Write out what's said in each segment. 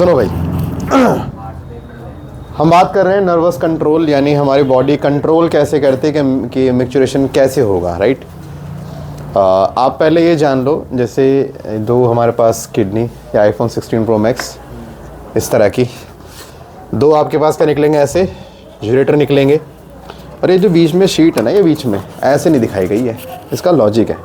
सुनो भाई, हम बात कर रहे हैं नर्वस कंट्रोल, यानी हमारी बॉडी कंट्रोल कैसे करती है कि मैच्योरेशन कैसे होगा, राइट। आप पहले ये जान लो, जैसे दो हमारे पास किडनी या आईफोन 16 प्रो मैक्स इस तरह की दो आपके पास क्या निकलेंगे, ऐसे यूरेटर निकलेंगे। और ये जो बीच में शीट है ना, ये बीच में ऐसे नहीं दिखाई गई है। इसका लॉजिक है,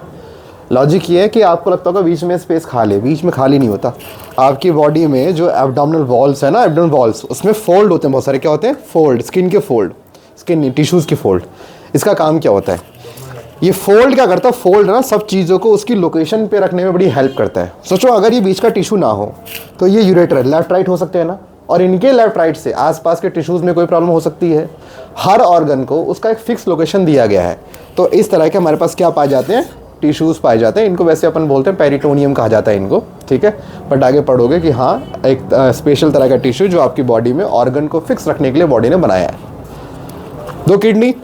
लॉजिक ये है कि आपको लगता होगा बीच में स्पेस खाली है, बीच में खाली नहीं होता। आपकी बॉडी में जो एब्डोमिनल वॉल्स है ना, एब्डोमिनल वॉल्स, उसमें फोल्ड होते हैं बहुत सारे। क्या होते हैं? फोल्ड, स्किन के फोल्ड, स्किन टिश्यूज़ के फोल्ड। इसका काम क्या होता है? ये फोल्ड क्या करता है? फोल्ड ना सब चीज़ों को उसकी लोकेशन पे रखने में बड़ी हेल्प करता है। सोचो अगर ये बीच का टिश्यू ना हो तो ये यूरेटर लेफ्ट राइट हो सकते हैं ना, और इनके लेफ्ट राइट से आसपास के टिश्यूज़ में कोई प्रॉब्लम हो सकती है। हर ऑर्गन को उसका एक फिक्स लोकेशन दिया गया है। तो इस तरह के हमारे पास क्या पाए जाते हैं? टिश्यूज़ पाए जाते हैं। इनको वैसे अपन बोलते हैं पेरिटोनियम कहा जाता है इनको, ठीक है। बट आगे पढ़ोगे कि हाँ, एक स्पेशल तरह का टिश्यू जो आपकी बॉडी में ऑर्गन को फिक्स रखने के लिए बॉडी ने बनाया है। दो किडनी,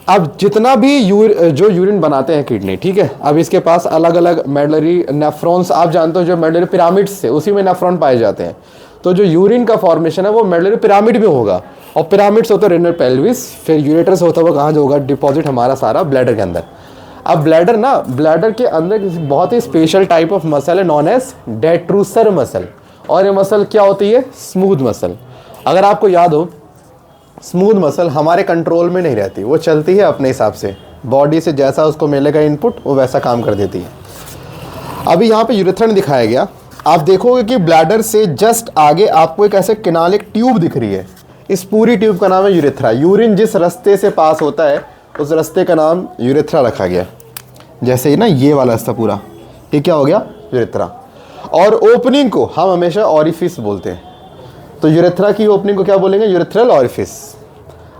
अब जितना भी जो यूरिन बनाते हैं किडनी, ठीक है, अब इसके पास अलग अलग मेडलरी नेफ्रॉन्स, आप जानते हो जो मेडलरी पिरामिड्स से, उसी में नेफ्रॉन पाए जाते हैं। तो जो यूरिन का फॉर्मेशन है वो मेडलरी पिरामिड में होगा, और पिरामिड्स होता है रेनल पेल्विस, फिर यूरेटर से होता हुआ कहाँ जो होगा डिपॉजिट हमारा सारा ब्लैडर के अंदर। अब ब्लैडर ना, ब्लैडर के अंदर बहुत ही स्पेशल टाइप ऑफ मसल है नॉन एज डेट्रूसर मसल, और ये मसल क्या होती है? Smooth muscle. अगर आपको याद हो, स्मूथ मसल हमारे कंट्रोल में नहीं रहती, वो चलती है अपने हिसाब से, बॉडी से जैसा उसको मिलेगा इनपुट वो वैसा काम कर देती है। अभी यहाँ पे यूरेथ्रन दिखाया गया, आप देखोगे कि ब्लैडर से जस्ट आगे आपको एक ऐसे किनारे एक ट्यूब दिख रही है। इस पूरी ट्यूब का नाम है यूरेथ्रा। यूरिन जिस रास्ते से पास होता है उस रास्ते का नाम यूरेथ्रा रखा गया। जैसे ही ना ये वाला रास्ता पूरा, ये क्या हो गया? यूरेथ्रा। और ओपनिंग को हम हमेशा ऑरिफिस बोलते हैं, तो यूरेथ्रा की ओपनिंग को क्या बोलेंगे? Urethral orifice.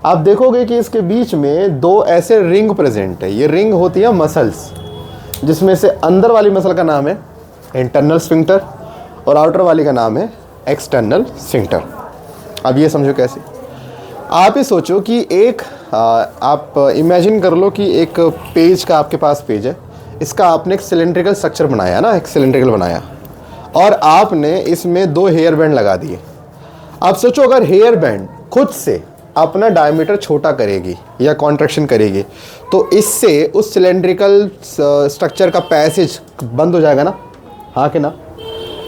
आप देखोगे कि इसके बीच में दो ऐसे रिंग प्रेजेंट है। ये रिंग होती है मसल्स, जिसमें से अंदर वाली मसल का नाम है इंटरनल स्फिंक्टर और आउटर वाली का नाम है एक्सटर्नल स्फिंक्टर। अब ये समझो कैसे। आप ही सोचो कि एक आप इमेजिन कर लो कि एक पेज का आपके पास पेज है, इसका आपने एक सिलेंड्रिकल स्ट्रक्चर बनाया ना, एक सिलेंड्रिकल बनाया, और आपने इसमें दो हेयर बैंड लगा दिए। अब सोचो अगर हेयर बैंड खुद से अपना डायमीटर छोटा करेगी या कॉन्ट्रैक्शन करेगी, तो इससे उस सिलेंड्रिकल स्ट्रक्चर का पैसेज बंद हो जाएगा ना, हाँ कि ना।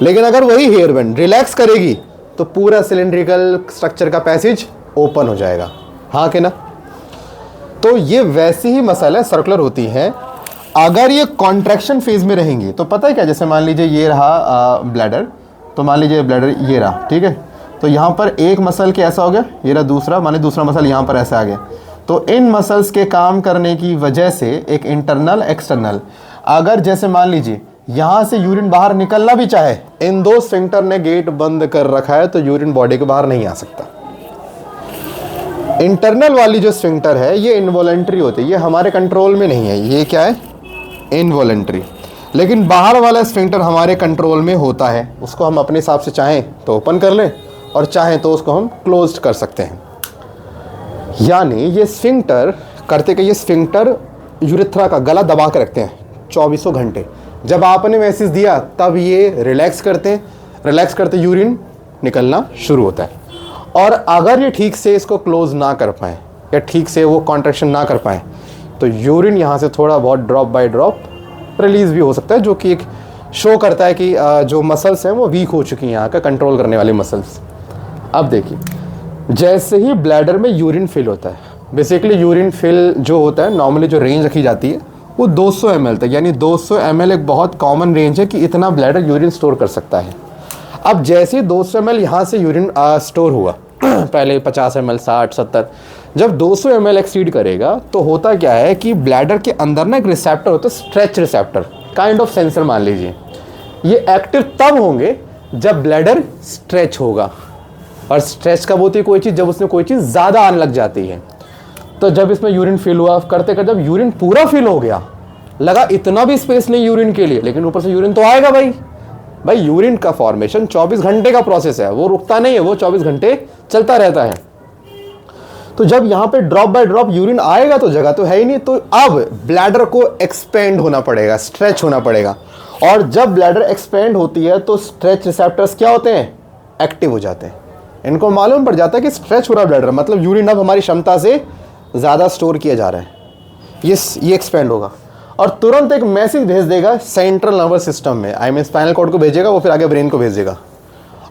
लेकिन अगर वही हेयर बैंड रिलैक्स करेगी तो पूरा सिलेंड्रिकल स्ट्रक्चर का पैसेज ओपन हो जाएगा, हाँ कि ना। तो ये वैसी ही मसल है, सर्कुलर होती है। अगर ये कॉन्ट्रैक्शन फेज में रहेंगी तो पता है क्या, जैसे मान लीजिए ये रहा ब्लैडर, तो मान लीजिए ब्लैडर ये रहा, ठीक है। तो यहाँ पर एक मसल के ऐसा हो गया, ये रहा दूसरा, मान लीजिए दूसरा मसल यहाँ पर ऐसा आ गया। तो इन मसल्स के काम करने की वजह से एक इंटरनल एक्सटर्नल, अगर जैसे मान लीजिए यहाँ से यूरिन बाहर निकलना भी चाहे, इन दो स्फिंक्टर ने गेट बंद कर रखा है, तो यूरिन बॉडी के बाहर नहीं आ सकता। इंटरनल वाली जो स्फिंक्टर है ये इनवॉलेंट्री होती है, ये हमारे कंट्रोल में नहीं है, ये क्या है? इनवॉलेंट्री। लेकिन बाहर वाला स्फिंक्टर हमारे कंट्रोल में होता है, उसको हम अपने हिसाब से चाहें तो ओपन कर लें और चाहें तो उसको हम क्लोज कर सकते हैं। यानी ये स्फिंक्टर करते कि ये स्फिंक्टर यूरेथ्रा का गला दबा के रखते हैं 24 घंटे। जब आपने मैसेज दिया तब ये रिलैक्स करते हैं, रिलैक्स करते यूरिन निकलना शुरू होता है। और अगर ये ठीक से इसको क्लोज ना कर पाए या ठीक से वो कॉन्ट्रैक्शन ना कर पाए तो यूरिन यहाँ से थोड़ा बहुत ड्रॉप बाय ड्रॉप रिलीज भी हो सकता है, जो कि एक शो करता है कि जो मसल्स हैं वो वीक हो चुकी हैं, यहाँ का कंट्रोल करने वाली मसल्स। अब देखिए, जैसे ही ब्लैडर में यूरिन फिल होता है, बेसिकली यूरिन फिल जो होता है नॉर्मली जो रेंज रखी जाती है वो 200 ml तक, यानी 200 ml एक बहुत कॉमन रेंज है कि इतना ब्लैडर यूरिन स्टोर कर सकता है। अब जैसे 200 ml यहाँ से यूरिन स्टोर हुआ, पहले 50 ml, 60, 70, जब 200 ml एक्सीड करेगा तो होता क्या है कि ब्लैडर के अंदर ना एक रिसेप्टर होता है, stretch receptor, kind of sensor मान लीजिए। ये एक्टिव तब होंगे जब ब्लैडर स्ट्रेच होगा, और स्ट्रेच कब होती है कोई चीज़? जब उसमें कोई चीज़ ज़्यादा आने लग जाती है। तो जब इसमें यूरिन फिल हुआ, करते करते जब यूरिन पूरा फिल हो गया, लगा इतना भी स्पेस नहीं यूरिन के लिए, लेकिन ऊपर से यूरिन तो आएगा भाई यूरिन का फॉर्मेशन 24 घंटे का प्रोसेस है, वो रुकता नहीं है, वो 24 घंटे चलता रहता है। तो जब यहाँ पे ड्रॉप बाय ड्रॉप यूरिन आएगा तो जगह तो है ही नहीं, तो अब ब्लैडर को एक्सपेंड होना पड़ेगा, स्ट्रेच होना पड़ेगा। और जब ब्लैडर एक्सपेंड होती है तो स्ट्रेच रिसेप्टर्स क्या होते हैं? एक्टिव हो जाते हैं। इनको मालूम पड़ जाता है कि स्ट्रेच हो रहा ब्लैडर, मतलब यूरिन अब हमारी क्षमता से ज़्यादा स्टोर किया जा रहा है, ये एक्सपेंड होगा और तुरंत एक मैसेज भेज देगा सेंट्रल नर्वस सिस्टम में, आई मीन स्पाइनल कॉर्ड को भेजेगा, वो फिर आगे ब्रेन को भेजेगा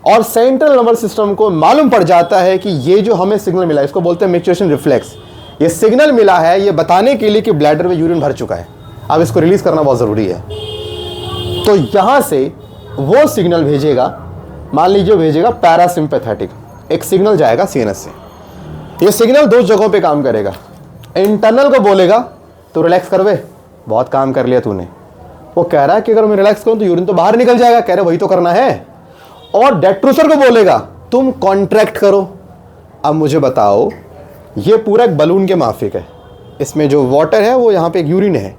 और सेंट्रल नर्वस सिस्टम को मालूम पड़ जाता है कि ये जो हमें सिग्नल मिला है, इसको बोलते हैं मैच्योरेशन रिफ्लेक्स। ये सिग्नल मिला है ये बताने के लिए कि ब्लैडर में यूरिन भर चुका है, अब इसको रिलीज करना बहुत ज़रूरी है। तो यहाँ से वो सिग्नल भेजेगा, मान लीजिए भेजेगा पैरासिम्पैथेटिक, एक सिग्नल जाएगा सीएनएस से। ये सिग्नल दो जगहों पे काम करेगा। इंटरनल को बोलेगा तो रिलैक्स कर बे, बहुत काम कर लिया तूने, वो कह रहा है कि अगर मैं रिलैक्स करूं तो यूरिन तो बाहर निकल जाएगा, कह रहे वही तो करना है। और डेट्रूसर को बोलेगा तुम कॉन्ट्रैक्ट करो। अब मुझे बताओ, ये पूरा एक बलून के माफिक है, इसमें जो वाटर है वो यहाँ पे एक यूरिन है।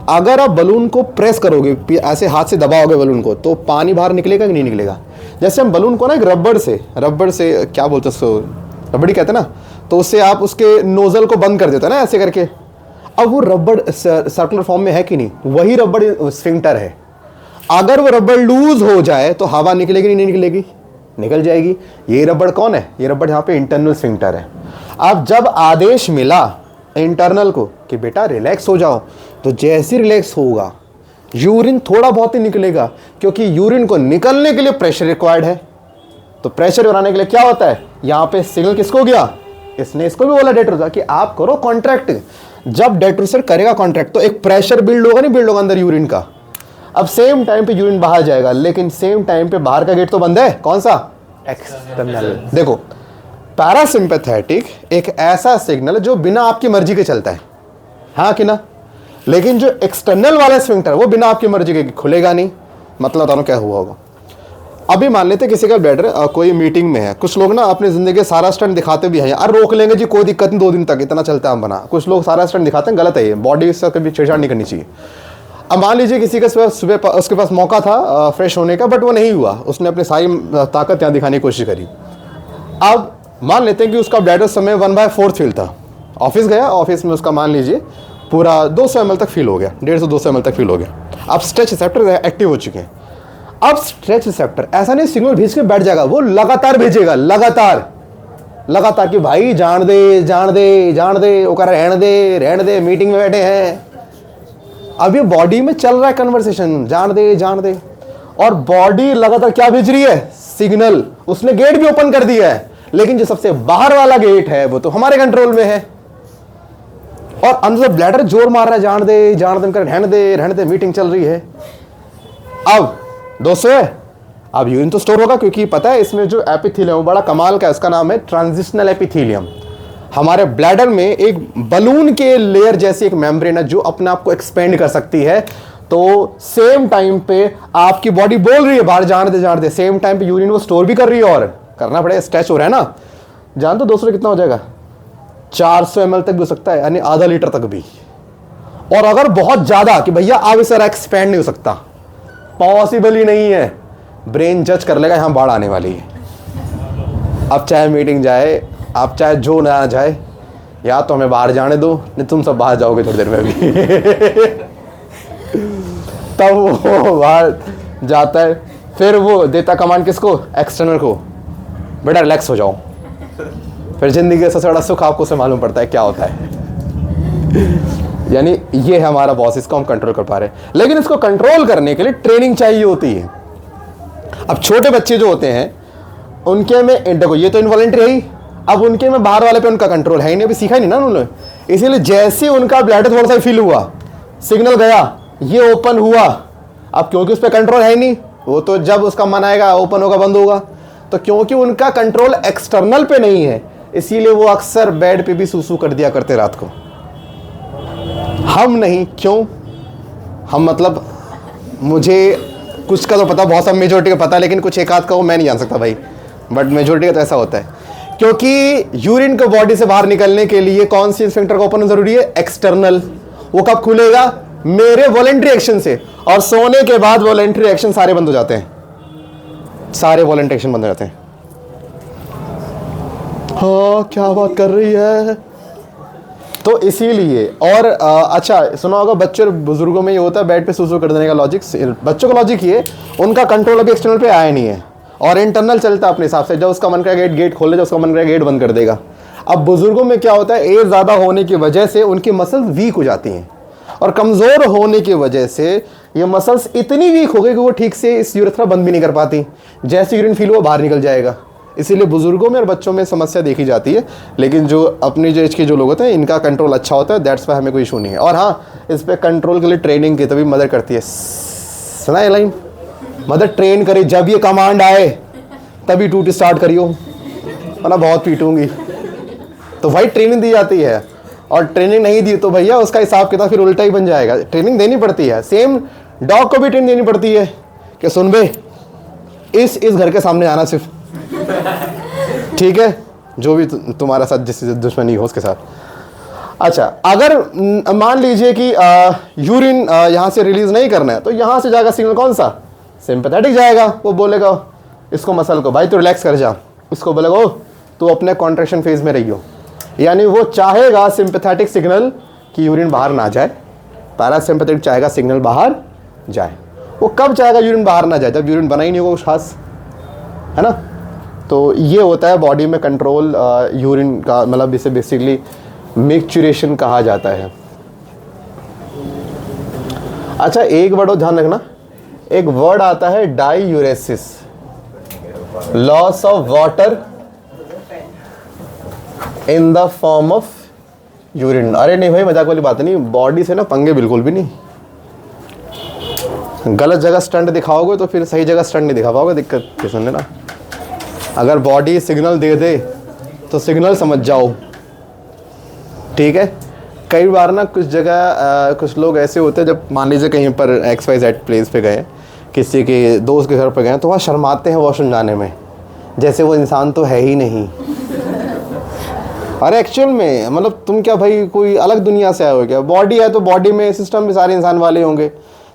अगर आप बलून को प्रेस करोगे, ऐसे हाथ से दबाओगे बलून को, तो पानी बाहर निकलेगा कि नहीं निकलेगा? जैसे हम बलून को ना एक रबड़ से क्या बोलते हैं उसको, रबड़ी कहते हैं ना, तो उससे आप उसके नोजल को बंद कर देते हैं ना ऐसे करके। अब वो रबड़ सर्कुलर फॉर्म में है कि नहीं, वही रबड़ स्फिंक्टर है। अगर वो रबड़ लूज हो जाए तो हवा निकलेगी नहीं निकलेगी? निकल जाएगी। ये रबड़ कौन है? ये रबड़ यहाँ पे इंटरनल स्फिंक्टर है। अब जब आदेश मिला इंटरनल को कि बेटा रिलैक्स हो जाओ, तो जैसे रिलैक्स होगा यूरिन थोड़ा बहुत ही निकलेगा, क्योंकि यूरिन को निकलने के लिए प्रेशर रिक्वायर्ड है। तो प्रेशर बनाने के लिए क्या होता है, यहाँ पे सिग्नल किसको गया, इसने इसको भी बोला डेट्रूसर कि आप करो कॉन्ट्रैक्ट। जब डेट्रूसर करेगा कॉन्ट्रैक्ट तो एक प्रेशर बिल्ड होगा, नहीं बिल्ड होगा अंदर यूरिन का। अब सेम टाइम पे यूरिन बाहर जाएगा, लेकिन सेम टाइम पे बाहर का गेट तो बंद है, कौन सा, एक्सटर्नल। देखो पैरासिम्पैथेटिक एक ऐसा सिग्नल जो बिना आपकी मर्जी के चलता है, हाँ कि ना, लेकिन जो एक्सटर्नल वाला स्फिंक्टर वो बिना आपकी मर्जी के खुलेगा नहीं। मतलब बताओ क्या हुआ होगा। अभी मान लेते किसी का ब्लैडर कोई मीटिंग में है, कुछ लोग ना अपनी जिंदगी सारा स्टंट दिखाते भी हैं, यार रोक लेंगे जी कोई दिक्कत नहीं, 2 दिन तक इतना चलता है हम बना। कुछ लोग सारा स्टंट दिखाते हैं, गलत है ये, बॉडी से कभी छेड़छाड़ नहीं करनी चाहिए। अब मान लीजिए किसी का सुबह उसके पास मौका था फ्रेश होने का, बट वो नहीं हुआ, उसने अपनी सारी ताकत यहाँ दिखाने की कोशिश करी। अब मान लेते हैं कि उसका ब्लैडर समय 1/4 फील था, ऑफिस गया, ऑफिस में उसका मान लीजिए पूरा 200 ml तक फील हो गया, 150-200 ml तक फील हो गया। अब स्ट्रेच रिसेप्टर एक्टिव हो चुके हैं। अब स्ट्रेच रिसेप्टर ऐसा नहीं सिग्नल भेज के बैठ जाएगा, वो लगातार भेजेगा, लगातार कि भाई जान दे जान दे जान दे, वो कह रहा रहने दे, मीटिंग में बैठे हैं। अब ये बॉडी में चल रहा है कन्वर्सेशन, जान दे, और बॉडी लगातार क्या भेज रही है, सिग्नल। उसने गेट भी ओपन कर दिया है, लेकिन जो सबसे बाहर वाला गेट है वो तो हमारे कंट्रोल में है, और अंदर ब्लैडर जोर मार रहा है, जान दे रहने दे, मीटिंग चल रही है। अब दोस्तों अब यूरिन तो स्टोर होगा, क्योंकि पता है इसमें जो एपिथेलियम है बड़ा कमाल का है, उसका नाम है ट्रांजिशनल एपिथेलियम। हमारे ब्लैडर में एक बलून के लेयर जैसी एक मेम्ब्रेन है जो अपने आप को एक्सपेंड कर सकती है। तो सेम टाइम पे आपकी बॉडी बोल रही है बाहर जान दे, सेम टाइम पे यूरिन वो स्टोर भी कर रही है, और करना पड़ेगा, स्ट्रेच हो रहा है ना। जान तो दोस्तों कितना हो जाएगा, 400 ml तक भी हो सकता है, यानी आधा लीटर तक भी। और अगर बहुत ज्यादा कि भैया अब इस तरह एक्सपेंड नहीं हो सकता, पॉसिबल ही नहीं है, ब्रेन जज कर लेगा यहां बाढ़ आने वाली है। अब चाहे मीटिंग जाए, आप चाहे जो ना जाए, या तो हमें बाहर जाने दो, नहीं तुम सब बाहर जाओगे थोड़ी देर में भी। तब वो बाहर जाता है, फिर वो देता कमांड किसको, एक्सटर्नल को, बेटा रिलैक्स हो जाओ। फिर जिंदगी का सबसे बड़ा सुख आपको से मालूम पड़ता है क्या होता है। यानी ये है हमारा बॉस, इसको हम कंट्रोल कर पा रहे हैं, लेकिन इसको कंट्रोल करने के लिए ट्रेनिंग चाहिए होती है। अब छोटे बच्चे जो होते हैं उनके में देखो ये तो इनवॉलेंट्री है ही, अब उनके में बाहर वाले पे उनका कंट्रोल है ही नहीं, अभी सीखा ही नहीं ना उन्होंने। इसीलिए जैसे उनका ब्लैडर थोड़ा सा फील हुआ, सिग्नल गया, ये ओपन हुआ, अब क्योंकि उस पर कंट्रोल है ही नहीं, वो तो जब उसका मन आएगा ओपन होगा बंद होगा। तो क्योंकि उनका कंट्रोल एक्सटर्नल पे नहीं है, इसीलिए वो अक्सर बेड पे भी सूसू कर दिया करते रात को। हम नहीं, क्यों? हम मतलब मुझे कुछ का तो पता, बहुत सब मेजोरिटी का पता, लेकिन कुछ एक आध का वो मैं नहीं जान सकता भाई, बट मेजोरिटी का तो ऐसा होता है। क्योंकि यूरिन को बॉडी से बाहर निकलने के लिए कौन सी स्फिंक्टर का ओपन जरूरी है, एक्सटर्नल। वो कब खुलेगा, मेरे वॉलेंट्री एक्शन से, और सोने के बाद वॉलेंट्री एक्शन सारे बंद हो जाते हैं, सारे वॉलेंट्री एक्शन बंद हो जाते हैं। हाँ क्या बात कर रही है। तो इसीलिए, और अच्छा सुना होगा बच्चों और बुजुर्गों में ये होता है बेड पे सूसू कर देने का लॉजिक। बच्चों का लॉजिक ये, उनका कंट्रोल अभी एक्सटर्नल पे आया नहीं है, और इंटरनल चलता है अपने हिसाब से, जब उसका मन करेगा गेट खोले, जब उसका मन करेगा गेट बंद कर देगा। अब बुजुर्गों में क्या होता है, एज ज़्यादा होने की वजह से उनकी मसल्स वीक हो जाती हैं, और कमज़ोर होने की वजह से ये मसल्स इतनी वीक हो गई कि वो ठीक से इस यूरेथ्रा बंद भी नहीं कर पाती, जैसे यूरिन फील वो बाहर निकल जाएगा। इसीलिए बुजुर्गों में और बच्चों में समस्या देखी जाती है, लेकिन जो अपनी जो एज के जो लोग होते हैं इनका कंट्रोल अच्छा होता है, दैट्स वाई हमें कोई इशू नहीं है। और हाँ, इस पर कंट्रोल के लिए ट्रेनिंग की तभी मदद करती है। सुना है लाइन, मदद ट्रेन करे, जब ये कमांड आए तभी टूट स्टार्ट करियो, वरना बहुत पीटूंगी। तो भाई ट्रेनिंग दी जाती है, और ट्रेनिंग नहीं दी तो भैया उसका हिसाब किताब फिर उल्टा ही बन जाएगा। ट्रेनिंग देनी पड़ती है, सेम डॉग को भी ट्रेनिंग देनी पड़ती है कि सुन बे, इस घर के सामने आना सिर्फ, ठीक है, जो भी तुम्हारा साथ जिससे दुश्मनी हो उसके साथ। अच्छा, अगर मान लीजिए कि यूरिन यहाँ से रिलीज नहीं करना है, तो यहाँ से जाएगा सिग्नल कौन सा, सिंपैथेटिक जाएगा। वो बोलेगा इसको मसल को, भाई तू रिलैक्स कर जा, इसको बोलेगा ओ तू अपने कॉन्ट्रैक्शन फेज में रहियो, यानी वो चाहेगा सिंपैथेटिक सिग्नल कि यूरिन बाहर ना जाए, पैरासिम्पैथेटिक चाहेगा सिग्नल बाहर जाए। वो कब चाहेगा यूरिन बाहर ना जाए, जब यूरिन बना ही नहीं होगा कुछ खास, है ना। तो ये होता है बॉडी में कंट्रोल यूरिन का, मतलब इसे बेसिकली मिक्चुरेशन कहा जाता है। अच्छा, एक वर्ड और ध्यान रखना, एक वर्ड आता है diuresis, loss of water in the form of urine. अरे नहीं भाई, मजाक वाली बात नहीं, बॉडी से ना पंगे बिल्कुल भी नहीं। गलत जगह स्टंट दिखाओगे तो फिर सही जगह स्टंट नहीं दिखा पाओगे, दिक्कत सुनने ना। अगर बॉडी सिग्नल दे दे तो सिग्नल समझ जाओ, ठीक है। कई बार ना कुछ जगह कुछ लोग ऐसे होते हैं, जब मान लीजिए कहीं पर XYZ प्लेस पे गए, किसी के दोस्त के घर पे गए, तो वहाँ शर्माते हैं वॉशरूम जाने में, जैसे वो इंसान तो है ही नहीं। अरे एक्चुअल में मतलब तुम क्या भाई कोई अलग दुनिया से आए हो क्या? बॉडी है तो बॉडी में सिस्टम भी सारे इंसान वाले होंगे,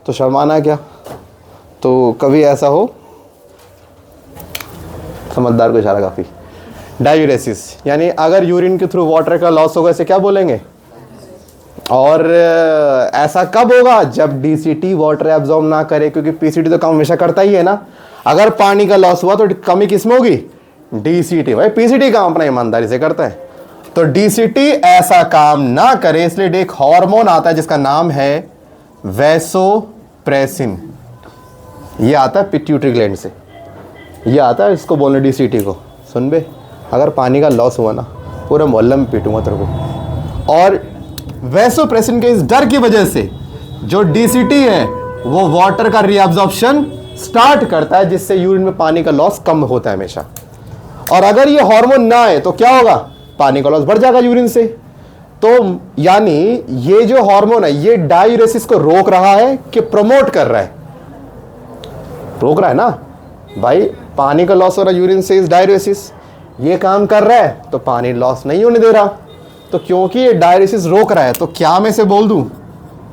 तो शर्माना क्या। तो कभी ऐसा हो, समझदार को इशारा काफ़ी। डायूरेसिस यानी अगर यूरिन के थ्रू वाटर का लॉस होगा, इसे क्या बोलेंगे? और ऐसा कब होगा? जब DCT वाटर एब्जॉर्ब ना करे, क्योंकि PCT तो काम हमेशा करता ही है ना। अगर पानी का लॉस हुआ तो कमी किस में होगी? DCT। भाई PCT काम अपना ईमानदारी से करता है, तो DCT ऐसा काम ना करे, इसलिए एक हार्मोन आता है जिसका नाम है वैसोप्रेसिन। ये आता है पिट्यूटरी ग्लैंड से, ये आता है, इसको बोलने DCT को। सुन बे, अगर पानी का लॉस हुआ ना, पूरे मोहल्ले में पीटूंगा तेरे को। और वैसोप्रेसिन के इस डर की वजह से जो DCT है वो वाटर का रीअब्जॉर्प्शन स्टार्ट करता है, जिससे यूरिन में पानी का लॉस कम होता है हमेशा। और अगर ये हार्मोन ना आए तो क्या होगा? पानी का लॉस बढ़ जाएगा यूरिन से। तो यानी ये जो हार्मोन है ये डायूरेसिस को रोक रहा है कि प्रमोट कर रहा है? रोक रहा है ना भाई। पानी का लॉस हो रहा है यूरिन से, इस डायूरेसिस ये काम कर रहा है, तो पानी लॉस नहीं होने दे रहा। तो क्योंकि ये डायूरेसिस रोक रहा है, तो क्या मैं से बोल दूं?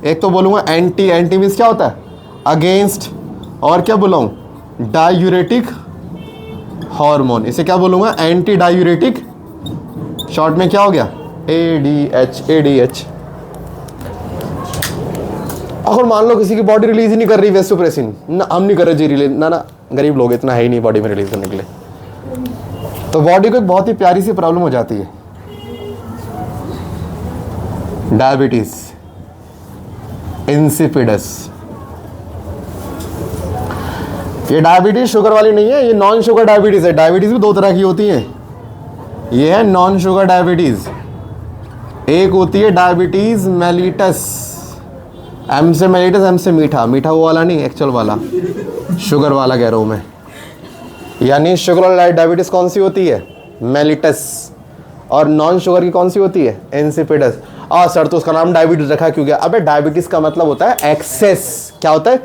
एक तो बोलूंगा एंटी, एंटी मींस क्या होता है? अगेंस्ट। और क्या बुलाऊं? Diuretic hormone. इसे क्या बोलूंगा? Anti diuretic. शॉर्ट में क्या हो गया? ADH। अगर मान लो किसी की बॉडी रिलीज ही नहीं कर रही वैसोप्रेसिन, ना हम नहीं कर रहे जी रिलीज, ना गरीब लोग इतना है ही नहीं बॉडी में रिलीज करने के लिए, तो बॉडी को एक बहुत ही प्यारी सी प्रॉब्लम हो जाती है, डायबिटीज इंसिपिडस। ये डायबिटीज शुगर वाली नहीं है, ये नॉन शुगर डायबिटीज है। डायबिटीज भी दो तरह की होती है, ये है नॉन शुगर डायबिटीज। एक होती है डायबिटीज मेलिटस, एम से मेलिटस, एम से मीठा, मीठा वो वाला नहीं, एक्चुअल वाला, शुगर वाला कह रहा हूं मैं। यानी शुगर वाला डायबिटीज कौन सी होती है? मेलिटस। और नॉन शुगर की कौन सी होती है? इंसिपिडस। सर तो उसका नाम डायबिटीज रखा क्यों गया? अबे डायबिटीज का मतलब होता है एक्सेस। क्या होता है?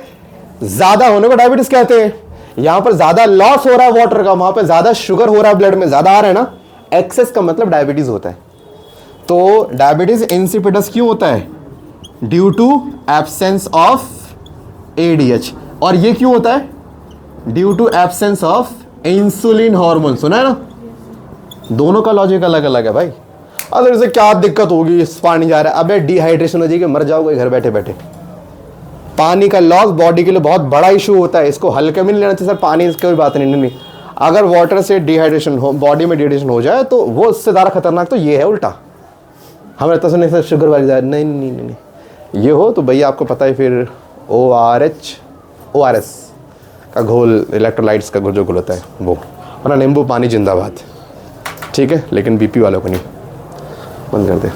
ज्यादा होने को डायबिटीज कहते हैं। यहां पर ज्यादा लॉस हो रहा है वाटर का, वहां पर ज्यादा शुगर हो रहा है, ब्लड में ज्यादा आ रहा है ना, एक्सेस का मतलब डायबिटीज होता है। तो डायबिटीज इंसिपिडस क्यों होता है? Due to absence of ADH। और ये क्यों होता है? Due to absence of insulin hormone. सुना है ना? दोनों का लॉजिक अलग अलग है भाई। अगर इसे क्या दिक्कत होगी, पानी जा रहा है, अबे डिहाइड्रेशन हो जाएगी, मर जाओगे घर बैठे बैठे। पानी का लॉस बॉडी के लिए बहुत बड़ा इशू होता है, इसको हल्के में नहीं लेना चाहिए। सर पानी कोई बात नहीं, अगर वाटर से डिहाइड्रेशन हो, बॉडी में डिहाइड्रेशन हो जाए तो वो उससे ज़्यादा खतरनाक तो ये है उल्टा। हमें लगता है सर शुगर वाली ज़्यादा, नहीं नहीं नहीं नहीं, ये हो तो भैया आपको पता है फिर ORS का घोल, इलेक्ट्रोलाइट्स का जो घोल होता है वो, वरना नींबू पानी जिंदाबाद। ठीक है, लेकिन बीपी वालों को नहीं, बंद कर दे।